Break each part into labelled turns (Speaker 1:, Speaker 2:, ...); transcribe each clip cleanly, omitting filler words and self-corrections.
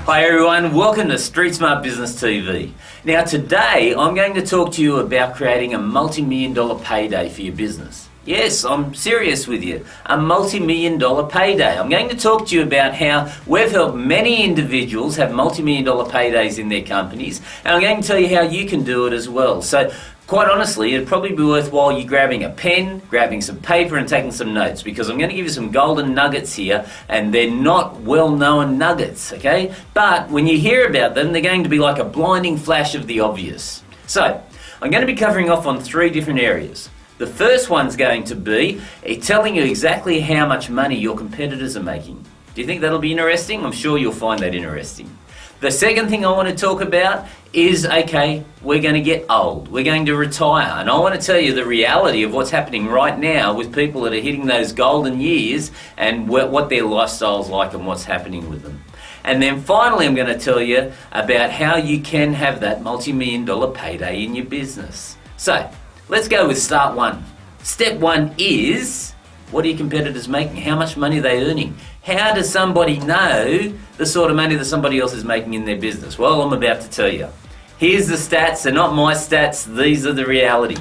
Speaker 1: Hi everyone, welcome to Streetsmart Business TV. Now today I'm going to talk to you about creating a multi-million dollar payday for your business. Yes, I'm serious with you. A multi-million dollar payday. I'm going to talk to you about how we've helped many individuals have multi-million dollar paydays in their companies, and I'm going to tell you how you can do it as well. So quite honestly, it'd probably be worthwhile you grabbing a pen, grabbing some paper and taking some notes, because I'm going to give you some golden nuggets here, and they're not well-known nuggets, okay? But when you hear about them, they're going to be like a blinding flash of the obvious. So I'm going to be covering off on 3 different areas. The first one's going to be telling you exactly how much money your competitors are making. Do you think that'll be interesting? I'm sure you'll find that interesting. The second thing I want to talk about is, okay, we're going to get old, we're going to retire, and I want to tell you the reality of what's happening right now with people that are hitting those golden years and what their lifestyle's like and what's happening with them. And then finally I'm going to tell you about how you can have that multi-million dollar payday in your business. So let's go with start 1. Step 1 is, what are your competitors making? How much money are they earning? How does somebody know the sort of money that somebody else is making in their business? Well, I'm about to tell you. Here's the stats. They're not my stats. These are the reality.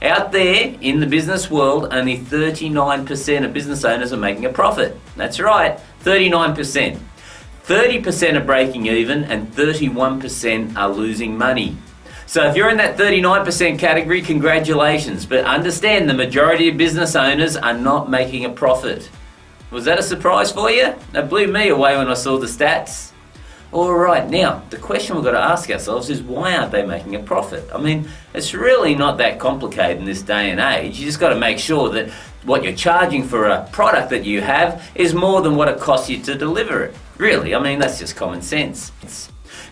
Speaker 1: Out there in the business world, only 39% of business owners are making a profit. That's right, 39%. 30% are breaking even and 31% are losing money. So if you're in that 39% category, congratulations. But understand, the majority of business owners are not making a profit. Was that a surprise for you? That blew me away when I saw the stats. Alright, now, the question we've got to ask ourselves is, why aren't they making a profit? I mean, it's really not that complicated in this day and age. You just got to make sure that what you're charging for a product that you have is more than what it costs you to deliver it. Really, I mean, that's just common sense.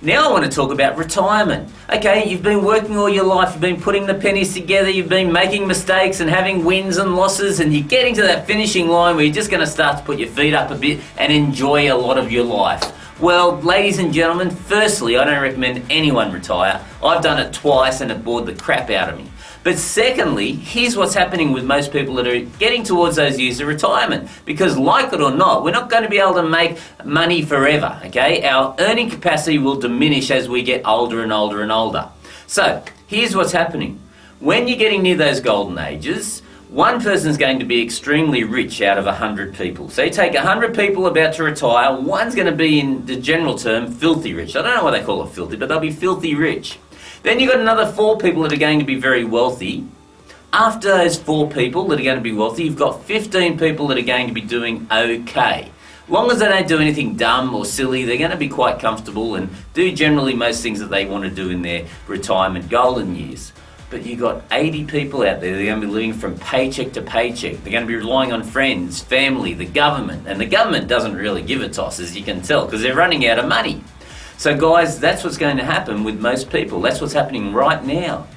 Speaker 1: Now I want to talk about retirement. Okay, you've been working all your life, you've been putting the pennies together, you've been making mistakes and having wins and losses, and you're getting to that finishing line where you're just going to start to put your feet up a bit and enjoy a lot of your life. Well, ladies and gentlemen, firstly, I don't recommend anyone retire. I've done it twice and it bored the crap out of me. But secondly, here's what's happening with most people that are getting towards those years of retirement. Because like it or not, we're not going to be able to make money forever, okay? Our earning capacity will diminish as we get older and older and older. So, here's what's happening. When you're getting near those golden ages, one person's going to be extremely rich out of 100 people. So you take 100 people about to retire, one's going to be, in the general term, filthy rich. I don't know why they call it filthy, but they'll be filthy rich. Then you've got another 4 people that are going to be very wealthy. After those 4 people that are going to be wealthy, you've got 15 people that are going to be doing okay. As long as they don't do anything dumb or silly, they're going to be quite comfortable and do generally most things that they want to do in their retirement golden years. But you've got 80 people out there that are going to be living from paycheck to paycheck. They're going to be relying on friends, family, the government. And the government doesn't really give a toss, as you can tell, because they're running out of money. So guys, that's what's going to happen with most people. That's what's happening right now.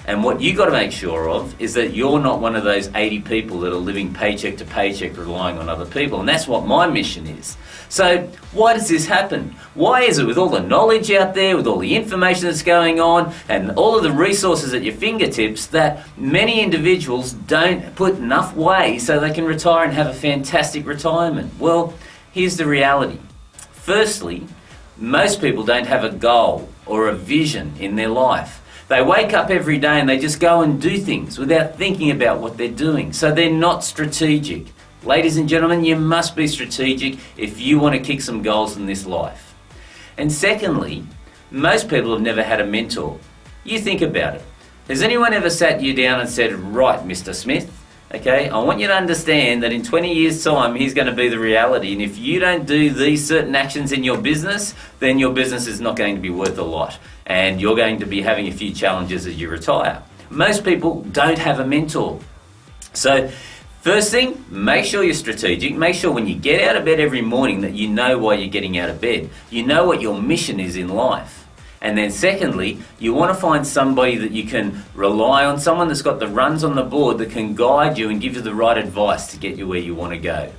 Speaker 1: And what you've got to make sure of is that you're not one of those 80 people that are living paycheck to paycheck relying on other people. And that's what my mission is. So why does this happen? Why is it, with all the knowledge out there, with all the information that's going on and all of the resources at your fingertips, that many individuals don't put enough away so they can retire and have a fantastic retirement? Well, here's the reality. Firstly, most people don't have a goal or a vision in their life. They wake up every day and they just go and do things without thinking about what they're doing. So they're not strategic. Ladies and gentlemen, you must be strategic if you want to kick some goals in this life. And secondly, most people have never had a mentor. You think about it. Has anyone ever sat you down and said, right, Mr. Smith, okay, I want you to understand that in 20 years' time, here's going to be the reality. And if you don't do these certain actions in your business, then your business is not going to be worth a lot. And you're going to be having a few challenges as you retire. Most people don't have a mentor. So, first thing, make sure you're strategic. Make sure when you get out of bed every morning that you know why you're getting out of bed. You know what your mission is in life. And then secondly, you want to find somebody that you can rely on, someone that's got the runs on the board that can guide you and give you the right advice to get you where you want to go.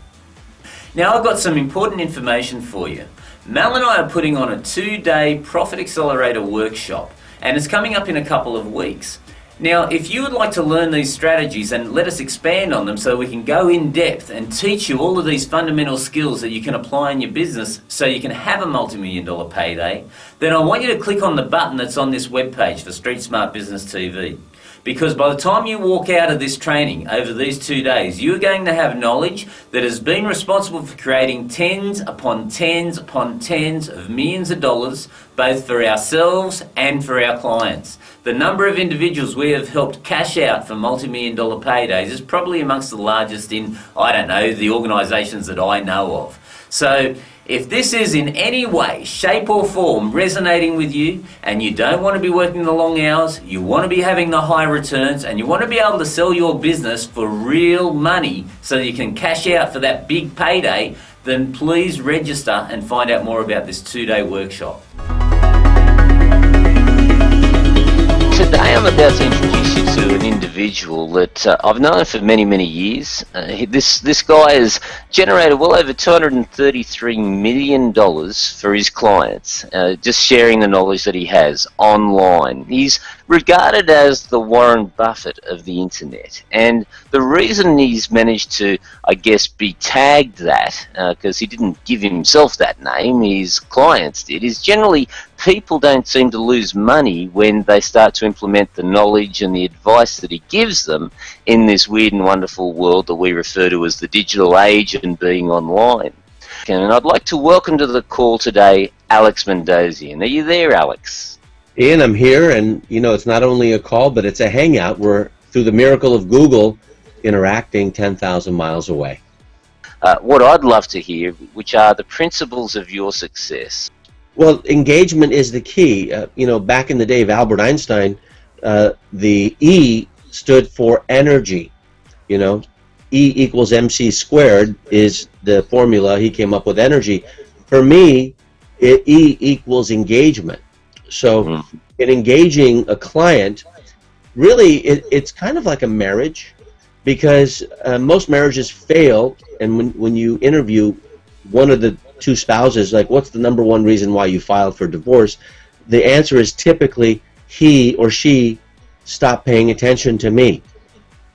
Speaker 1: Now I've got some important information for you. Mel and I are putting on a 2-day Profit Accelerator workshop, and it's coming up in a couple of weeks. Now, if you would like to learn these strategies and let us expand on them so we can go in depth and teach you all of these fundamental skills that you can apply in your business so you can have a multi-million-dollar payday, then I want you to click on the button that's on this webpage for Streetsmart Business TV. Because by the time you walk out of this training over these 2 days, you're going to have knowledge that has been responsible for creating tens upon tens upon tens of millions of dollars, both for ourselves and for our clients. The number of individuals we have helped cash out for multi-million-dollar paydays is probably amongst the largest in, I don't know, the organisations that I know of. So if this is in any way, shape or form resonating with you, and you don't want to be working the long hours, you want to be having the high returns, and you want to be able to sell your business for real money so you can cash out for that big payday, then please register and find out more about this 2-day workshop. Today I'm about to introduce you to an individual that I've known for many, many years. This guy has generated well over $233 million for his clients, just sharing the knowledge that he has online. He's regarded as the Warren Buffett of the internet, and the reason he's managed to, I guess, be tagged that, because he didn't give himself that name, his clients did, is generally people don't seem to lose money when they start to implement the knowledge and the advice that he gives them in this weird and wonderful world that we refer to as the digital age and being online. And I'd like to welcome to the call today Alex MANDOSSIAN. Are you there, Alex?
Speaker 2: Ian, I'm here, and you know, it's not only a call, but it's a hangout. We're, through the miracle of Google, interacting 10,000 miles away.
Speaker 1: What I'd love to hear, which are the principles of your success.
Speaker 2: Well, engagement is the key. You know, back in the day of Albert Einstein, the E stood for energy. You know, E equals MC squared is the formula he came up with, energy. For me, E equals engagement. So in engaging a client, really it's kind of like a marriage, because most marriages fail, and when you interview one of the two spouses, like, what's the number one reason why you filed for divorce, the answer is typically he or she stopped paying attention to me.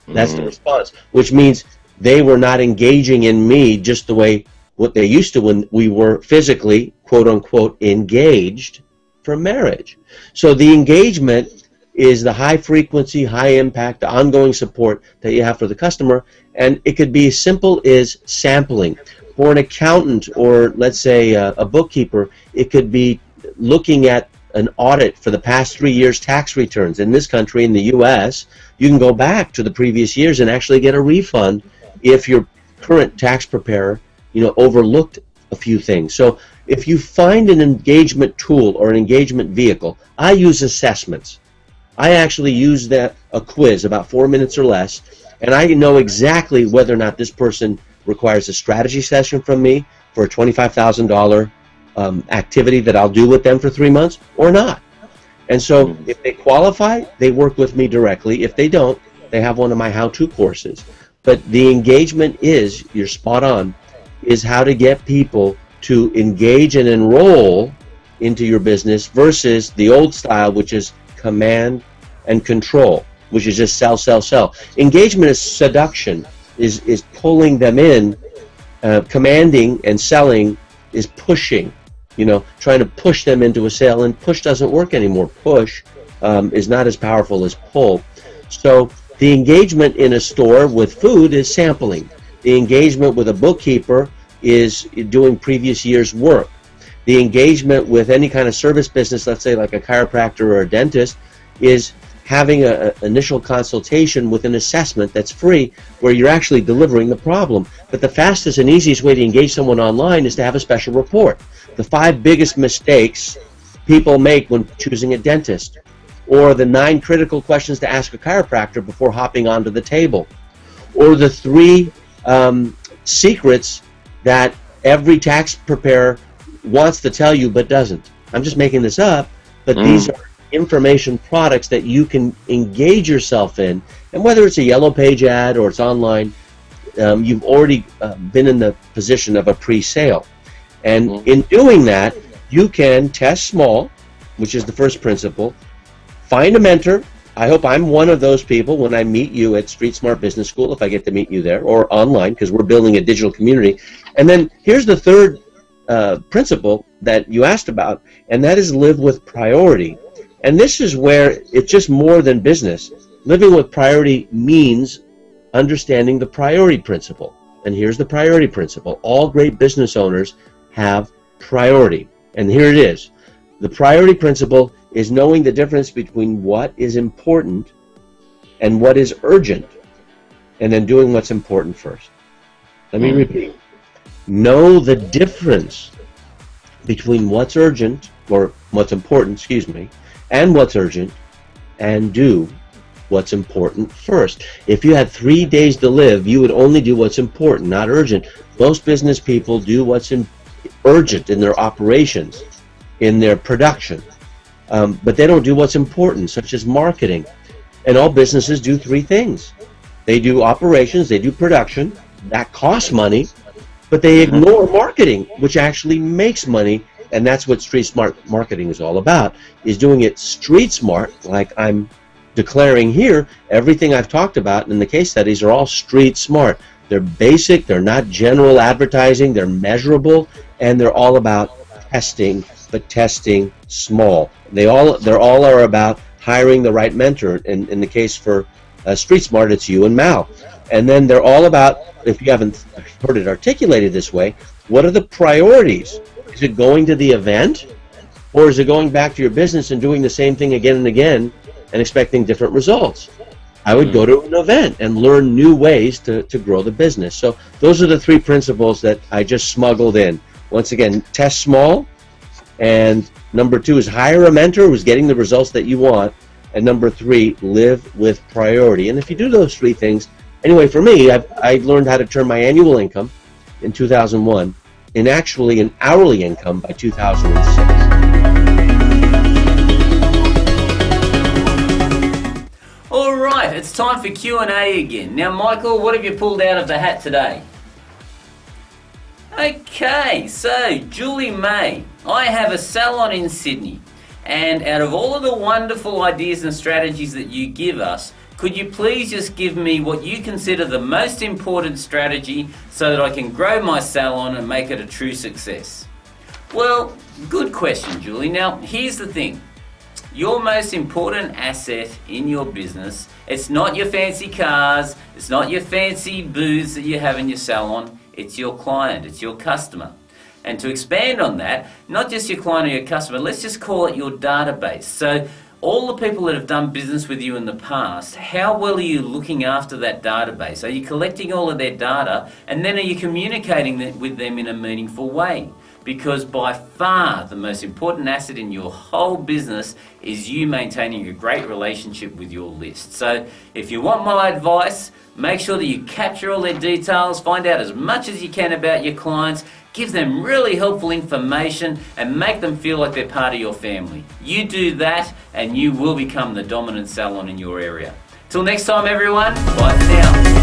Speaker 2: That's the response, which means they were not engaging in me just the way what they used to when we were physically, quote unquote, engaged for marriage. So the engagement is the high frequency, high impact, the ongoing support that you have for the customer, and it could be as simple as sampling. For an accountant, or let's say a bookkeeper, it could be looking at an audit for the past 3 years' tax returns. In this country, in the U.S., you can go back to the previous years and actually get a refund if your current tax preparer, you know, overlooked a few things. So if you find an engagement tool or an engagement vehicle, I use assessments. I actually use a quiz, about 4 minutes or less, and I know exactly whether or not this person requires a strategy session from me for a $25,000 activity that I'll do with them for 3 months or not. And so if they qualify, they work with me directly. If they don't, they have one of my how-to courses. But the engagement is, you're spot on, is how to get people to engage and enroll into your business versus the old style, which is command and control, which is just sell, sell, sell. Engagement is seduction, is pulling them in. Commanding and selling is pushing, you know, trying to push them into a sale, and push doesn't work anymore. Push is not as powerful as pull. So the engagement in a store with food is sampling. The engagement with a bookkeeper is doing previous year's work. The engagement with any kind of service business, let's say like a chiropractor or a dentist, is having an initial consultation with an assessment that's free, where you're actually delivering the problem. But the fastest and easiest way to engage someone online is to have a special report. The 5 biggest mistakes people make when choosing a dentist, or the 9 critical questions to ask a chiropractor before hopping onto the table, or the 3 secrets that every tax preparer wants to tell you but doesn't. I'm just making this up, but these are information products that you can engage yourself in, and whether it's a yellow page ad or it's online, you've already been in the position of a pre-sale. And in doing that, you can test small, which is the first principle, find a mentor, I hope I'm one of those people when I meet you at Streetsmart Business School, if I get to meet you there, or online, because we're building a digital community. And then here's the third principle that you asked about, and that is live with priority. And this is where it's just more than business. Living with priority means understanding the priority principle. And here's the priority principle. All great business owners have priority. And here it is. The priority principle is knowing the difference between what is important and what is urgent, and then doing what's important first. Let me repeat. Know the difference between what's urgent, or what's important, excuse me, and what's urgent, and do what's important first. If you had 3 days to live, you would only do what's important, not urgent. Most business people do what's urgent in their operations, in their production, but they don't do what's important, such as marketing. And all businesses do three things. They do operations, they do production, that costs money, but they ignore marketing, which actually makes money. And that's what street smart marketing is all about, is doing it street smart, like I'm declaring here. Everything I've talked about in the case studies are all street smart. They're basic, they're not general advertising, they're measurable, and they're all about testing, but testing small. They're all are about hiring the right mentor. In the case for Streetsmart, it's you and Mal. And then they're all about, if you haven't heard it articulated this way, what are the priorities? Is it going to the event, or is it going back to your business and doing the same thing again and again and expecting different results? I would go to an event and learn new ways to grow the business. So those are the three principles that I just smuggled in. Once again, test small. And number two is hire a mentor who's getting the results that you want. And number three, live with priority. And if you do those three things, anyway, for me, I learned how to turn my annual income in 2001 in actually an hourly income by 2006.
Speaker 1: All right, it's time for Q&A again. Now, Michael, what have you pulled out of the hat today? Okay, so Julie May, I have a salon in Sydney, and out of all of the wonderful ideas and strategies that you give us, could you please just give me what you consider the most important strategy so that I can grow my salon and make it a true success? Well, good question, Julie. Now, here's the thing. Your most important asset in your business, it's not your fancy cars, it's not your fancy booths that you have in your salon, it's your client, it's your customer. And to expand on that, not just your client or your customer, let's just call it your database. So all the people that have done business with you in the past, how well are you looking after that database? Are you collecting all of their data, and then are you communicating with them in a meaningful way? Because by far the most important asset in your whole business is you maintaining a great relationship with your list. So if you want my advice, make sure that you capture all their details, find out as much as you can about your clients, give them really helpful information, and make them feel like they're part of your family. You do that and you will become the dominant salon in your area. Till next time, everyone, bye for now.